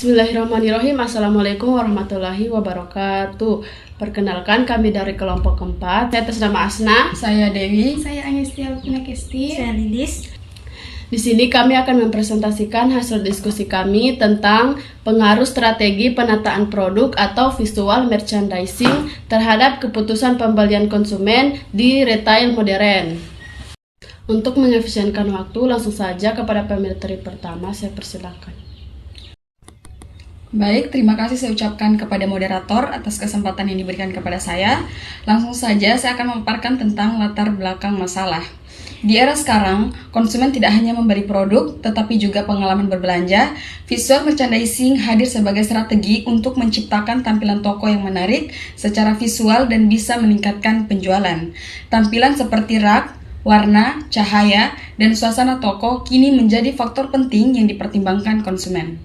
Bismillahirrahmanirrahim. Assalamualaikum warahmatullahi wabarakatuh. Perkenalkan, kami dari kelompok keempat. Saya atas nama Asna. Saya Dewi. Saya Agnestia Kesti. Saya Lilis. Di sini kami akan mempresentasikan hasil diskusi kami tentang pengaruh strategi penataan produk atau visual merchandising terhadap keputusan pembelian konsumen di retail modern. Untuk mengefisienkan waktu, langsung saja kepada pemateri pertama, saya persilakan. Baik, terima kasih saya ucapkan kepada moderator atas kesempatan yang diberikan kepada saya. Langsung saja saya akan memaparkan tentang latar belakang masalah. Di era sekarang, konsumen tidak hanya membeli produk, tetapi juga pengalaman berbelanja. Visual merchandising hadir sebagai strategi untuk menciptakan tampilan toko yang menarik secara visual dan bisa meningkatkan penjualan. Tampilan seperti rak, warna, cahaya, dan suasana toko kini menjadi faktor penting yang dipertimbangkan konsumen.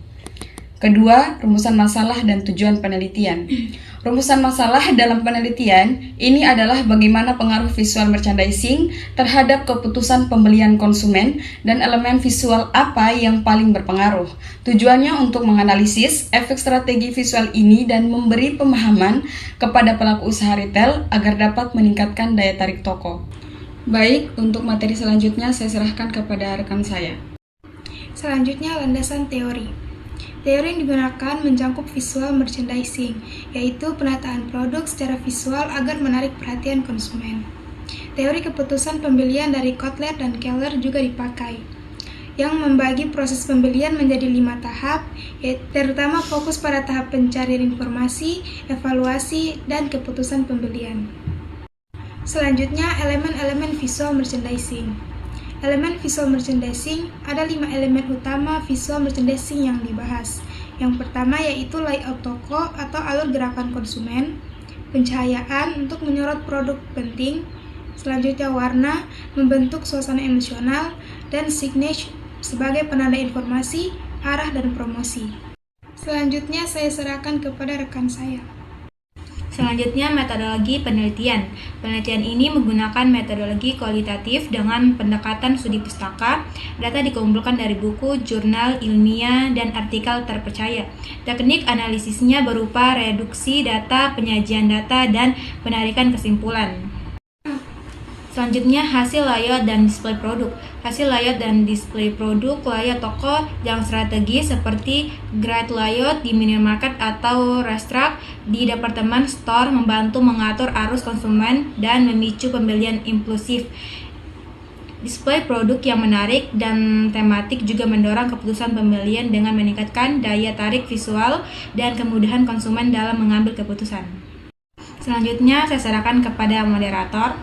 Kedua, rumusan masalah dan tujuan penelitian. Rumusan masalah dalam penelitian ini adalah bagaimana pengaruh visual merchandising terhadap keputusan pembelian konsumen dan elemen visual apa yang paling berpengaruh. Tujuannya untuk menganalisis efek strategi visual ini dan memberi pemahaman kepada pelaku usaha retail agar dapat meningkatkan daya tarik toko. Baik, untuk materi selanjutnya saya serahkan kepada rekan saya. Selanjutnya, landasan teori. Teori yang digunakan mencakup visual merchandising, yaitu penataan produk secara visual agar menarik perhatian konsumen. Teori keputusan pembelian dari Kotler dan Keller juga dipakai, yang membagi proses pembelian menjadi 5 tahap, yaitu terutama fokus pada tahap pencarian informasi, evaluasi, dan keputusan pembelian. Selanjutnya, elemen-elemen visual merchandising. Elemen visual merchandising, ada 5 elemen utama visual merchandising yang dibahas. Yang pertama yaitu layout toko atau alur gerakan konsumen, pencahayaan untuk menyorot produk penting, selanjutnya warna, membentuk suasana emosional, dan signage sebagai penanda informasi, arah, dan promosi. Selanjutnya saya serahkan kepada rekan saya. Selanjutnya, metodologi penelitian. Penelitian ini menggunakan metodologi kualitatif dengan pendekatan studi pustaka. Data dikumpulkan dari buku, jurnal ilmiah, dan artikel terpercaya. Teknik analisisnya berupa reduksi data, penyajian data, dan penarikan kesimpulan. Selanjutnya, hasil layout dan display produk. Hasil layout dan display produk, layout toko yang strategis seperti grid layout di minimarket atau racetrack di departemen store membantu mengatur arus konsumen dan memicu pembelian impulsif. Display produk yang menarik dan tematik juga mendorong keputusan pembelian dengan meningkatkan daya tarik visual dan kemudahan konsumen dalam mengambil keputusan. Selanjutnya, saya serahkan kepada moderator.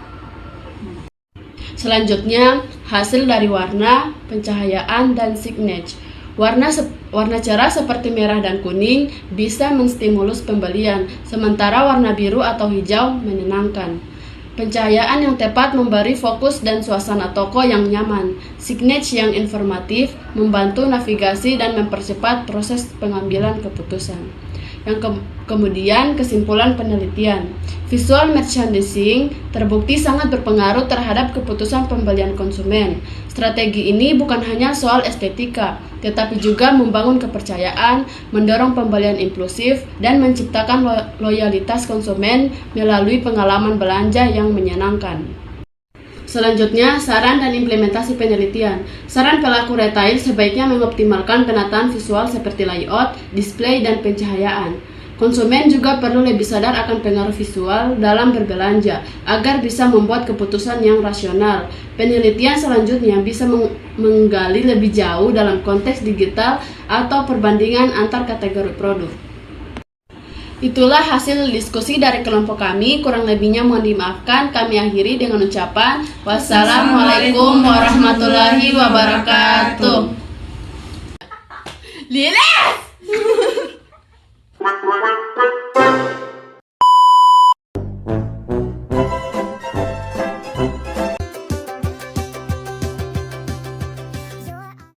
Selanjutnya, hasil dari warna, pencahayaan, dan signage. Warna cerah seperti merah dan kuning bisa menstimulus pembelian, sementara warna biru atau hijau menyenangkan. Pencahayaan yang tepat memberi fokus dan suasana toko yang nyaman. Signage yang informatif membantu navigasi dan mempercepat proses pengambilan keputusan. Kemudian kesimpulan penelitian. Visual merchandising terbukti sangat berpengaruh terhadap keputusan pembelian konsumen. Strategi ini bukan hanya soal estetika, tetapi juga membangun kepercayaan, mendorong pembelian impulsif, dan menciptakan loyalitas konsumen melalui pengalaman belanja yang menyenangkan. Selanjutnya, saran dan implementasi penelitian. Saran pelaku retail sebaiknya mengoptimalkan penataan visual seperti layout, display, dan pencahayaan. Konsumen juga perlu lebih sadar akan pengaruh visual dalam berbelanja agar bisa membuat keputusan yang rasional. Penelitian selanjutnya bisa menggali lebih jauh dalam konteks digital atau perbandingan antar kategori produk. Itulah hasil diskusi dari kelompok kami. Kurang lebihnya mohon dimaafkan. Kami akhiri dengan ucapan wassalamualaikum warahmatullahi wabarakatuh. Lilis!